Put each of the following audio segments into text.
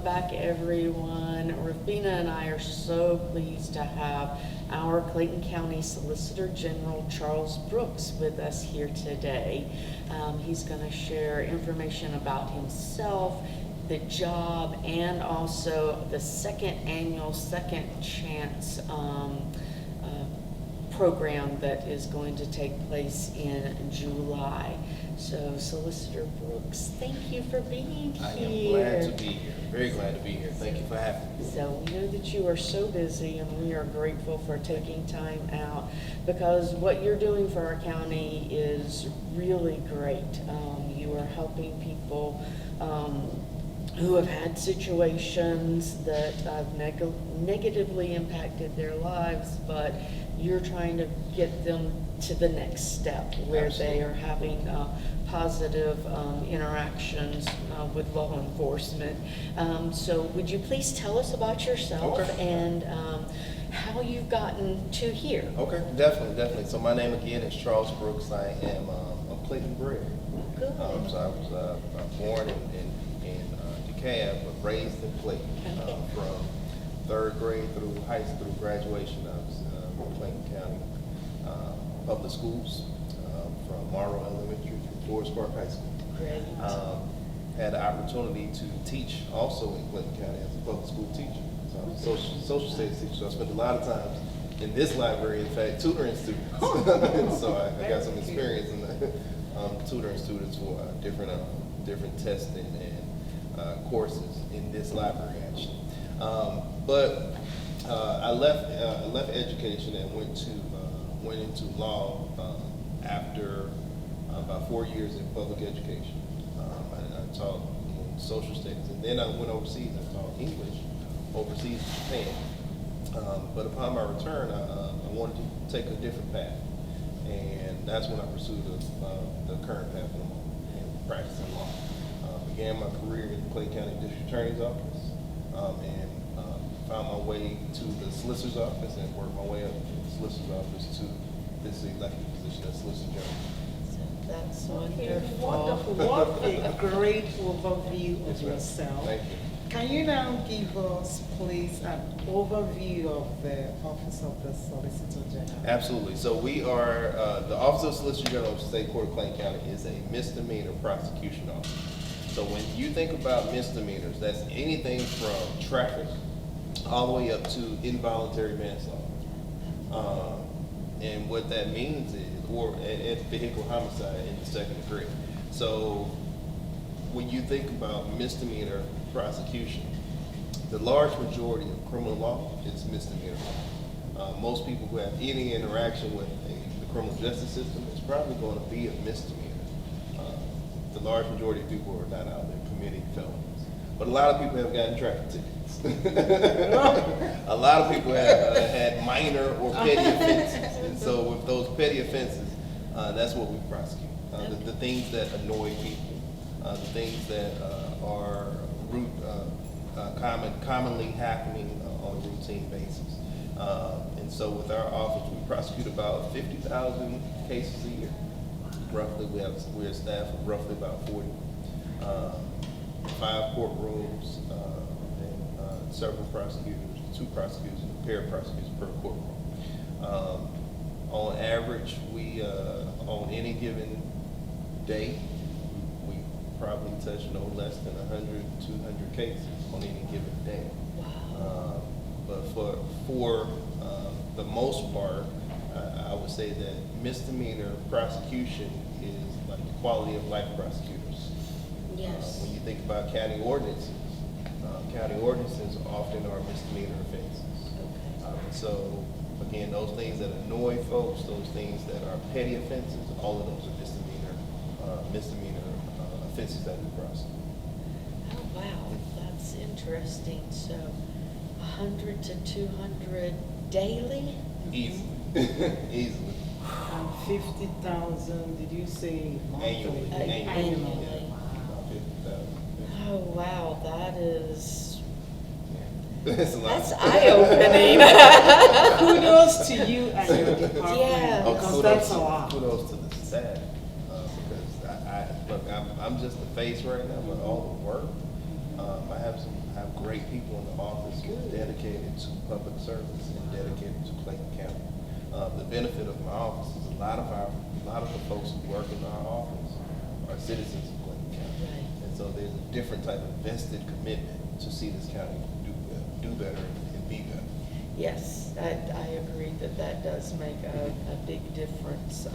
back, everyone. Rafina and I are so pleased to have our Clayton County Solicitor General Charles Brooks with us here today. He's going to share information about himself, the job, and also the second annual Second Chance program that is going to take place in July. So, Solicitor Brooks, thank you for being here. I am glad to be here. Very glad to be here. Thank you for having me. So, we know that you are so busy, and we are grateful for taking time out, because what you're doing for our county is really great. You are helping people who have had situations that have negatively impacted their lives, but you're trying to get them to the next step where Absolutely. they are having positive interactions with law enforcement. So would you please tell us about yourself and how you've gotten to here? Okay, definitely. So my name again is Charles Brooks. I am I'm Clayton bred. Good. So I was born in DeKalb, but raised in Clayton. Okay. From third grade through high school graduation, I was in Clayton County public schools, from Morrow Elementary through Forest Park High School. Great. Had the opportunity to teach also in Clayton County as a public school teacher. So I'm a social studies teacher. So I spent a lot of times in this library, in fact, tutoring students. So I got some experience in tutoring students for different testing and courses in this library actually. But I left education and went into law after about 4 years in public education. I taught social studies, and then I went overseas and taught English overseas in Japan. But upon my return, I wanted to take a different path, and that's when I pursued the current path I'm on in practicing law. Began my career in the Clayton County District Attorney's Office, and found my way to the Solicitor's Office and worked my way up from the Solicitor's Office to this elected position as Solicitor General. That's Okay, wonderful. wonderful. What a great overview of Yes, ma'am. yourself. Thank you. Can you now give us, please, an overview of the Office of the Solicitor General? Absolutely. So we are, the Office of Solicitor General of State Court of Clayton County is a misdemeanor prosecution office. So when you think about misdemeanors, that's anything from traffic all the way up to involuntary manslaughter. And what that means is, or vehicular homicide in the second degree. So when you think about misdemeanor prosecution, the large majority of criminal law is misdemeanor law. Most people who have any interaction with the criminal justice system is probably going to be a misdemeanor. The large majority of people are not out there committing felonies. But a lot of people have gotten traffic tickets. A lot of people have had minor or petty offenses. And so with those petty offenses, that's what we prosecute. The things that annoy people, the things that are commonly happening on a routine basis. And so with our office, we prosecute about 50,000 cases a year. Roughly, we're a staff of roughly about 40. 5 courtrooms, and several prosecutors, 2 prosecutors, and a pair of prosecutors per courtroom. On average, we, on any given day, we probably touch no less than 100, 200 cases on any given day. Wow. But for the most part, I would say that misdemeanor prosecution is like quality of life prosecutors. Yes. When you think about county ordinances often are misdemeanor offenses. Okay. So again, those things that annoy folks, those things that are petty offenses, all of those are misdemeanor offenses that we prosecute. Oh, wow, that's interesting. So 100 to 200 daily? Easily. Easily. And 50,000, did you say monthly? Annually. Annually. Yeah. About 50,000. Oh, wow, that is, That's a lot. that's eye-opening. Kudos to you and your department, Yeah. because that's a lot. Kudos to the staff, because look, I'm just the face right now, but all the work, I have great people in the office who are dedicated to public service and dedicated to Clayton County. The benefit of my office is a lot of the folks who work in our office are citizens of Clayton County. Right. And so there's a different type of vested commitment to see this county do better and be better. Yes, I agree that that does make a big difference.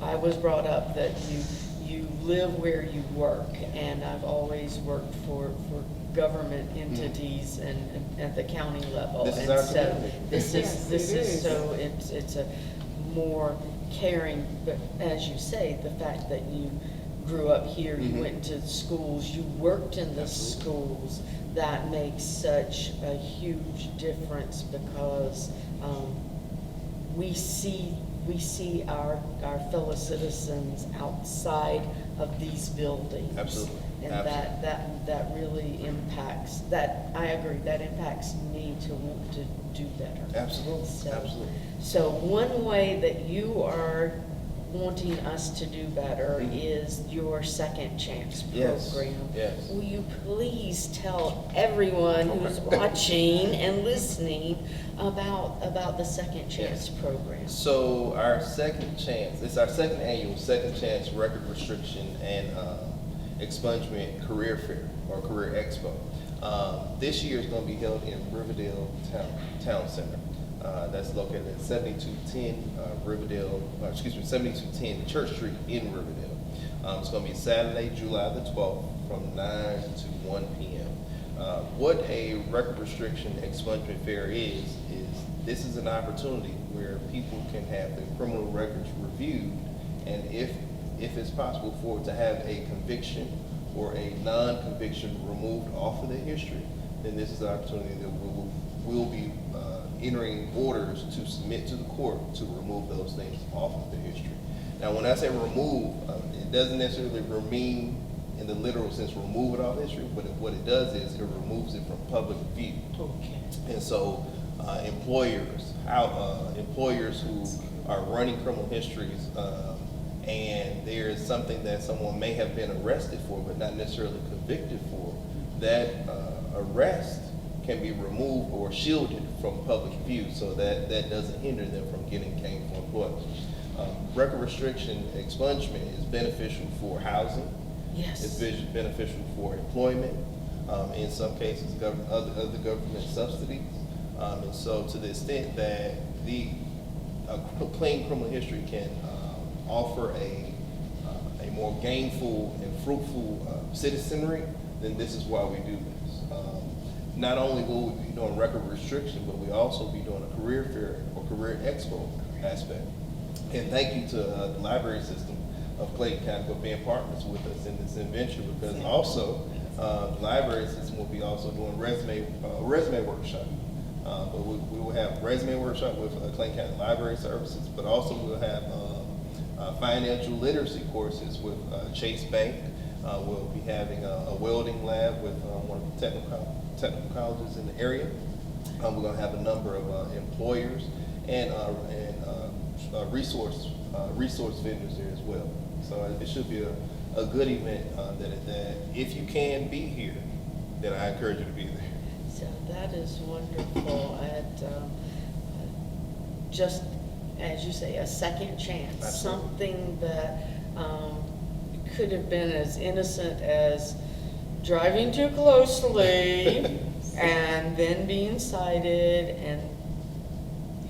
I was brought up that you live where you work, and I've always worked for government entities and at the county level. This is and our so community. this Yes, is it is. so it's a more caring, but as you say, the fact that you grew up here, you went to schools, you worked in the Absolutely. schools, that makes such a huge difference because we see our fellow citizens outside of these buildings. Absolutely. And Absolutely. that really impacts, that, I agree, that impacts me to want to do better. Absolutely. So- Absolutely. So one way that you are wanting us to do better Mhm. is your Second Chance Yes, program. yes. Will you please tell everyone who's Okay. watching and listening about the Second Chance program? So our second chance, it's our second annual Second Chance Record Restriction and Expungement Career Fair or Career Expo. This year is going to be held in Riverdale Town Center. That's located at 7210 7210 Church Street in Riverdale. It's going to be Saturday, July the 12th from 9 to 1 p.m. What a record restriction expungement fair is this is an opportunity where people can have their criminal records reviewed, and if it's possible for it to have a conviction or a non-conviction removed off of their history, then this is the opportunity that we'll be entering orders to submit to the court to remove those things off of their history. Now, when I say remove, it doesn't necessarily mean in the literal sense remove it off history, but what it does is it removes it from public view. Okay. And so employers who are running criminal histories and there is something that someone may have been arrested for but not necessarily convicted for, that arrest can be removed or shielded from public view so that doesn't hinder them from getting gainful employment. Record restriction expungement is beneficial for housing. Yes. It's beneficial for employment, in some cases, other government subsidies. And so to the extent that a clean criminal history can offer a more gainful and fruitful citizenry, then this is why we do this. Not only will we be doing record restriction, but we also be doing a career fair or career expo aspect. And thank you to the library system of Clayton County for being partners with us in this adventure, because also the library system will be also doing resume workshop. But we will have resume workshop with Clayton County Library Services, but also we'll have financial literacy courses with Chase Bank. We'll be having a welding lab with one of the technical colleges in the area. We're going to have a number of employers and resource vendors there as well. So it should be a good event that if you can be here, then I encourage you to be there. So that is wonderful. Just as you say, a second chance, Absolutely. something that could have been as innocent as driving too closely and then being cited, and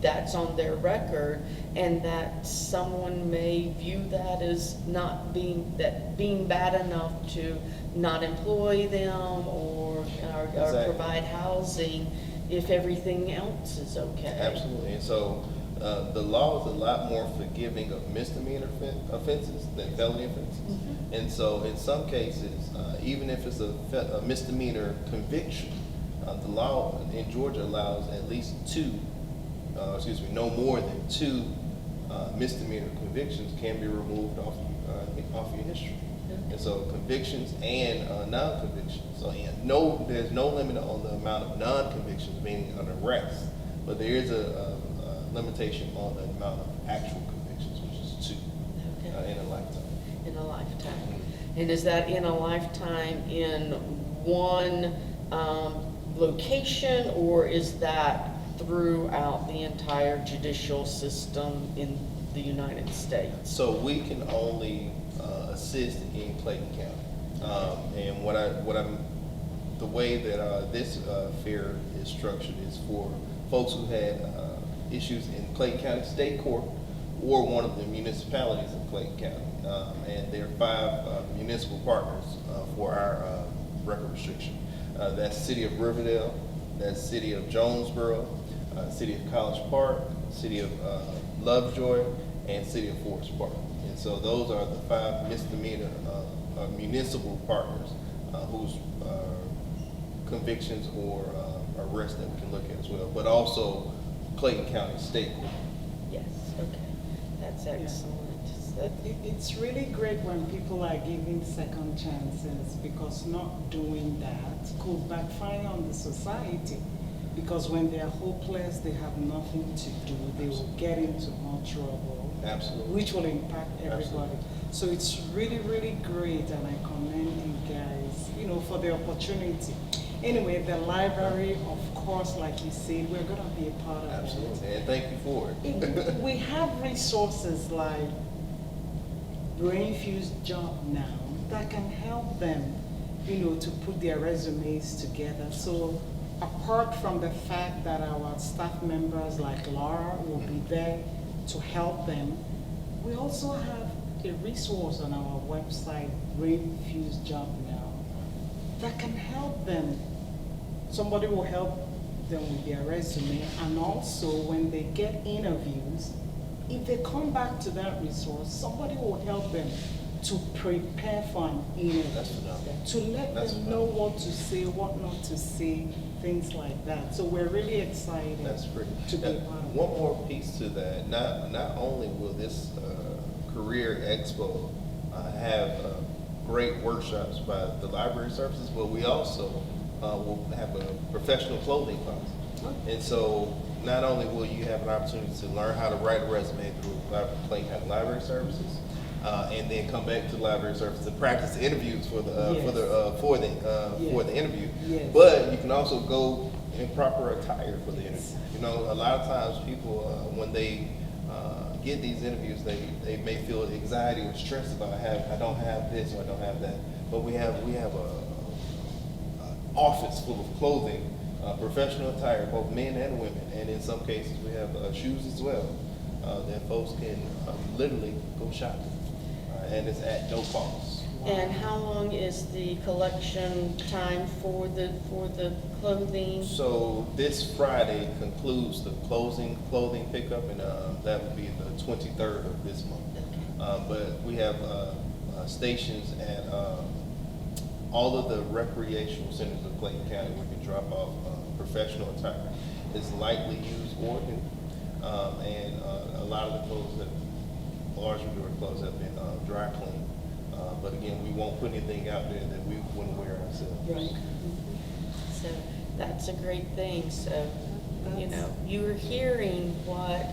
that's on their record, and that someone may view that as not being bad enough to not employ them or Exactly. provide housing if everything else is okay. Absolutely. And so the law is a lot more forgiving of misdemeanor offenses than felony offenses. Mhm. And so in some cases, even if it's a misdemeanor conviction, the law in Georgia allows at least no more than two misdemeanor convictions can be removed off your history. And so convictions and non-convictions. So there's no limit on the amount of non-convictions, meaning an arrest, but there is a limitation on the amount of actual convictions, which is two Okay. in a lifetime. In a lifetime. And is that in a lifetime in one location, or is that throughout the entire judicial system in the United States? So we can only assist in Clayton County. And the way that this fair is structured is for folks who had issues in Clayton County State Court or one of the municipalities in Clayton County. And there are 5 municipal partners for our record restriction. That's City of Riverdale, that's City of Jonesboro, City of College Park, City of Lovejoy, and City of Forest Park. And so those are the 5 misdemeanor municipal partners whose convictions or arrests that we can look at as well, but also Clayton County State Court. Yes, okay, that's excellent. It's really great when people are giving second chances, because not doing that could backfire on the society. Because when they are hopeless, they have nothing to do, they will get into more trouble. Absolutely. Which will impact everybody. Absolutely. So it's really, really great, and I commend you guys, for the opportunity. Anyway, the library, of course, like you said, we're gonna be a part of it. Absolutely, and thank you for it. We have resources like brain-fused job now that can help them, to put their resumes together. So apart from the fact that our staff members like Laura will be there to help them, we also have a resource on our website, brain-fused job now, that can help them. Somebody will help them with their resume, and also when they get interviews, if they come back to that resource, somebody will help them to prepare for an interview. That's phenomenal. To let That's them know what to say, what not to say, things like that. So we're really excited. That's pretty. To be part of One more piece to that. Not only will this career expo have great workshops by the library services, but we also will have a professional clothing class. And so not only will you have an opportunity to learn how to write a resume through Clayton County Library Services, and then come back to the library service to practice interviews for the interview. Yes. But you can also go in proper attire for the interview. A lot of times people when they get these interviews, they may feel anxiety or stress about I don't have this or I don't have that. But we have a office full of clothing, professional attire, both men and women, and in some cases we have shoes as well that folks can literally go shopping, and it's at no cost. And how long is the collection time for the clothing? So this Friday concludes the clothing pickup, and that would be the 23rd of this month. But we have stations at all of the recreational centers of Clayton County. We can drop off professional attire. It's lightly used or new, and a lot of the clothes large majority of clothes have been dry cleaned. But again, we won't put anything out there that we wouldn't wear ourselves. Right. So that's a great thing. So, you're hearing what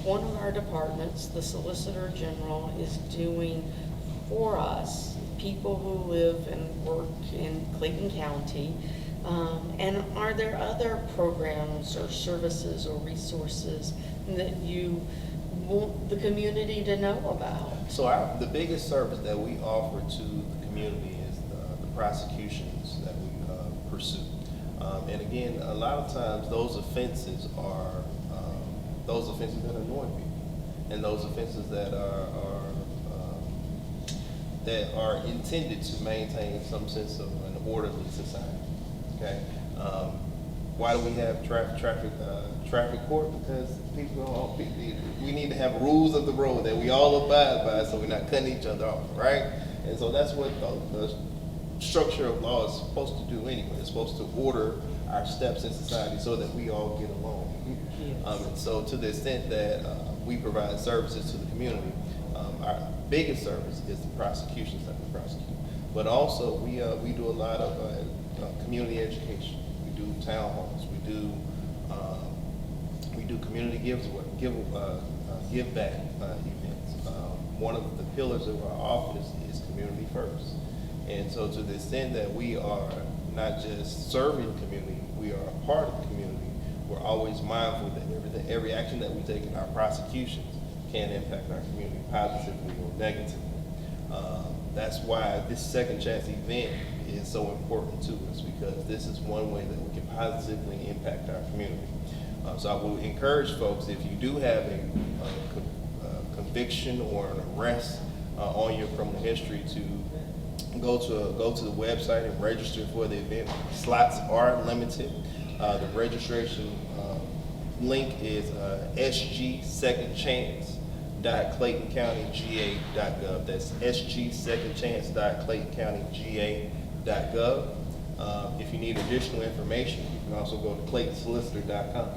one of our departments, the Solicitor General, is doing for us, people who live and work in Clayton County. And are there other programs or services or resources that you want the community to know about? So the biggest service that we offer to the community is the prosecutions that we pursue. And again, a lot of times those offenses are that annoy people, and those offenses that are intended to maintain some sense of an orderly society. Okay. Why do we have traffic court? Because we need to have rules of the road that we all abide by, so we're not cutting each other off, right? And so that's what the structure of law is supposed to do anyway. It's supposed to order our steps in society so that we all get along. Yes. And so to the extent that we provide services to the community, our biggest service is the prosecutions that we prosecute. But also we do a lot of community education. We do town halls. We do community give back events. One of the pillars of our office is community first. And so to the extent that we are not just serving the community, we are a part of the community. We're always mindful that every action that we take in our prosecutions can impact our community positively or negatively. That's why this second chance event is so important to us, because this is one way that we can positively impact our community. So I will encourage folks, if you do have a conviction or an arrest on your criminal history, to go to the website and register for the event. Slots are limited. The registration link is sgsecondchance.claytoncountyga.gov. That's sgsecondchance.claytoncountyga.gov. If you need additional information, you can also go to claytonsolicitor.com.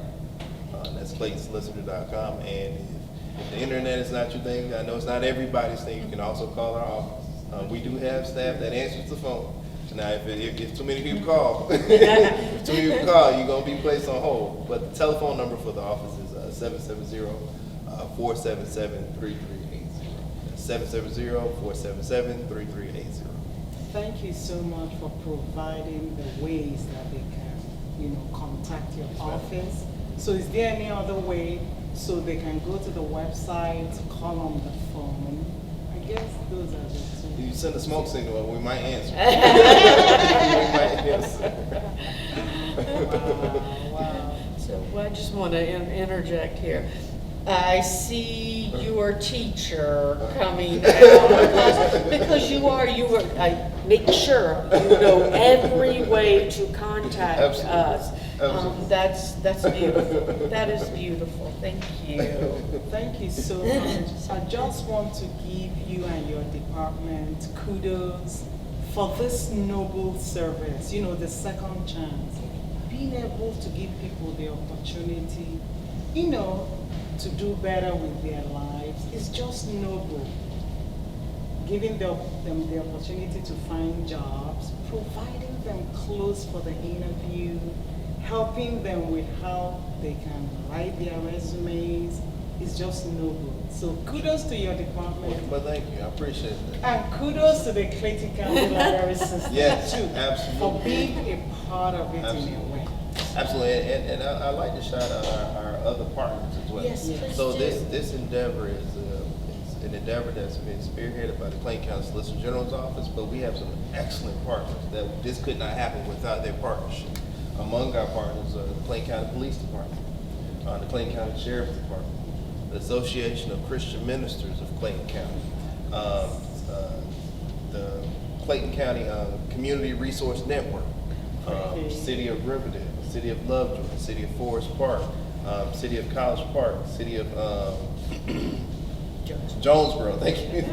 That's claytonsolicitor.com. And if the internet is not your thing, I know it's not everybody's thing, you can also call our office. We do have staff that answers the phone. Now, if too many people call, you're going to be placed on hold. But the telephone number for the office is 770-477-3380. 770-477-3380. Thank you so much for providing the ways that they can, contact your office. So is there any other way so they can go to the website, call on the phone? I guess those are the two. You send a smoke signal and we might answer. Wow. So I just want to interject here. I see your teacher coming out because I make sure you know every way to contact us. Absolutely. That's beautiful. That is beautiful. Thank you. Thank you so much. I just want to give you and your department kudos for this noble service, the second chance. Being able to give people the opportunity, to do better with their lives is just noble. Giving them the opportunity to find jobs, providing them clothes for the interview, helping them with how they can write their resumes is just noble. So kudos to your department. But thank you, I appreciate that. And kudos to the Clayton County Library System Yes, too, absolutely. for being a part of it Absolutely. in a way. Absolutely, and I like to shout out our other partners as well. Yes, please So do. this endeavor is an endeavor that's been spearheaded by the Clayton County Solicitor General's office, but we have some excellent partners that this could not happen without their partnership. Among our partners are the Clayton County Police Department, the Clayton County Sheriff's Department, the Association of Christian Ministers of Clayton County, the Clayton County Community Resource Network, City of Riverdale, City of Lovejoy, City of Forest Park, City of College Park, City of Jonesboro, thank you.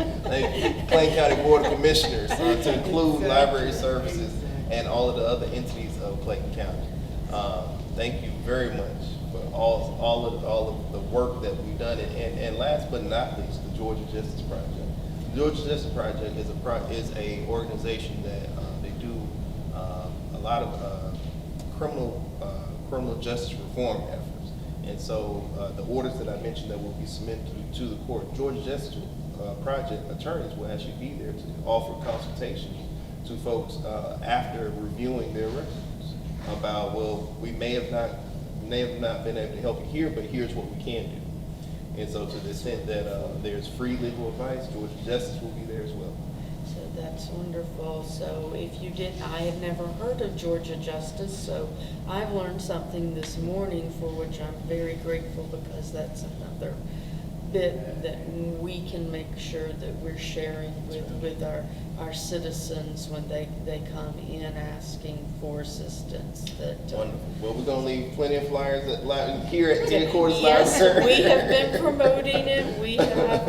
Clayton County Board of Commissioners, to include library services and all of the other entities of Clayton County. Thank you very much for all of the work that we've done, and last but not least, the Georgia Justice Project. The Georgia Justice Project is a organization that they do a lot of criminal justice reform efforts. And so the orders that I mentioned that will be submitted to the court, Georgia Justice Project attorneys will actually be there to offer consultation to folks after reviewing their records about, well, we may have not been able to help you here, but here's what we can do. And so to the extent that there's free legal advice, Georgia Justice will be there as well. So that's wonderful. So if you didn't, I had never heard of Georgia Justice, so I've learned something this morning for which I'm very grateful, because that's another bit that we can make sure that we're sharing with our citizens when they come in asking for assistance. Wonderful. Well, we're going to leave plenty of flyers here at the headquarters Yes, library. we have been promoting it. We have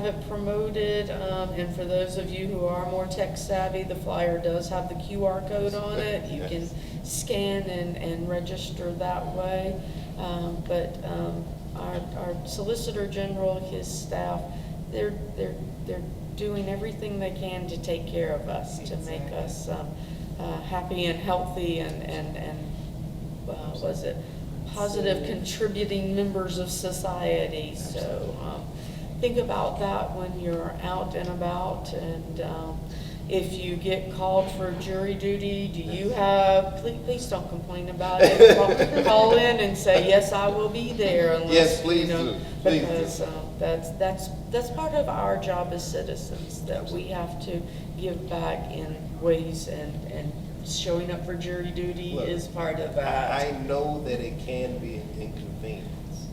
it promoted. And for those of you who are more tech savvy, the flyer does have the QR code on it. You Yes. can scan and register that way. Our Solicitor General, his staff, they're doing everything they can to take care of us, to make us happy and healthy and was it positive contributing members of society. So think about that when you're out and about, and if you get called for jury duty, do you have, please don't complain about it. Call in and say, yes, I will be there unless, Yes, please you know, do. Please do. because that's part of our job as citizens, that we have to give back in ways, and showing up for jury duty Look, is part of that. I know that it can be an inconvenience,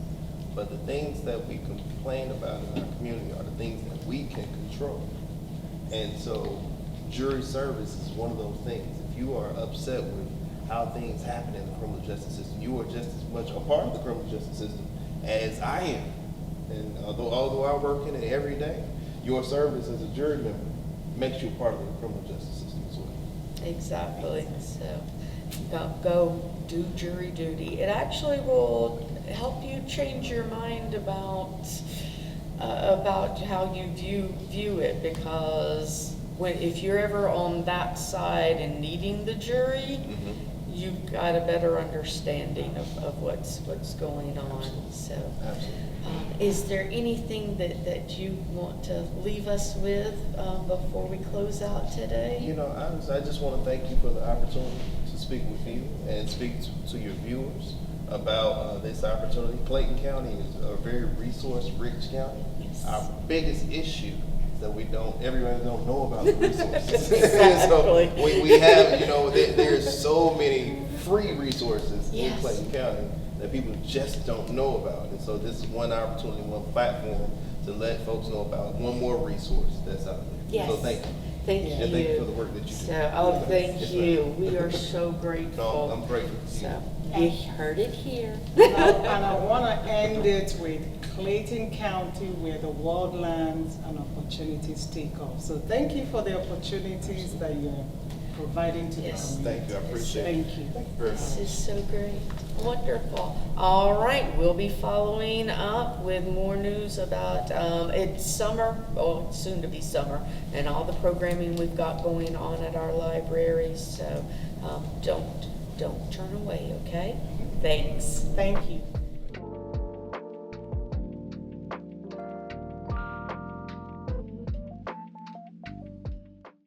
but the things that we complain about in our community are the things that we can control. And so jury service is one of those things. If you are upset with how things happen in the criminal justice system, you are just as much a part of the criminal justice system as I am. And although I work in it every day, your service as a jury member makes you a part of the criminal justice system as well. Exactly. So go do jury duty. It actually will help you change your mind about how you view it, because if you're ever on that side and needing the jury, you've got a better understanding of what's going on. Absolutely. So, Absolutely. is there anything that you want to leave us with before we close out today? You know, I just want to thank you for the opportunity to speak with you and speak to your viewers about this opportunity. Clayton County is a very resource-rich county. Yes. Our biggest issue is that everybody don't know about the resources. Exactly. So we have, you know, there's so many free resources in Yes. Clayton County that people just don't know about. And so this is one opportunity, one platform to let folks know about one more resource that's out there. Yes. So thank you. Thank And you. thank you for the work that you do. So, thank Yes, you. ma'am. We are so grateful. No, I'm grateful to you. So, you heard it here. And I want to end it with Clayton County, where the wildlands and opportunities take off. So thank you for the opportunities that you're providing to Yes. the community. Thank you, I appreciate it. Thank you. Thank you very much. This is so great. Wonderful. All right, we'll be following up with more news about, it's summer, oh, soon to be summer, and all the programming we've got going on at our libraries. So don't turn away, okay? Thanks. Thank you.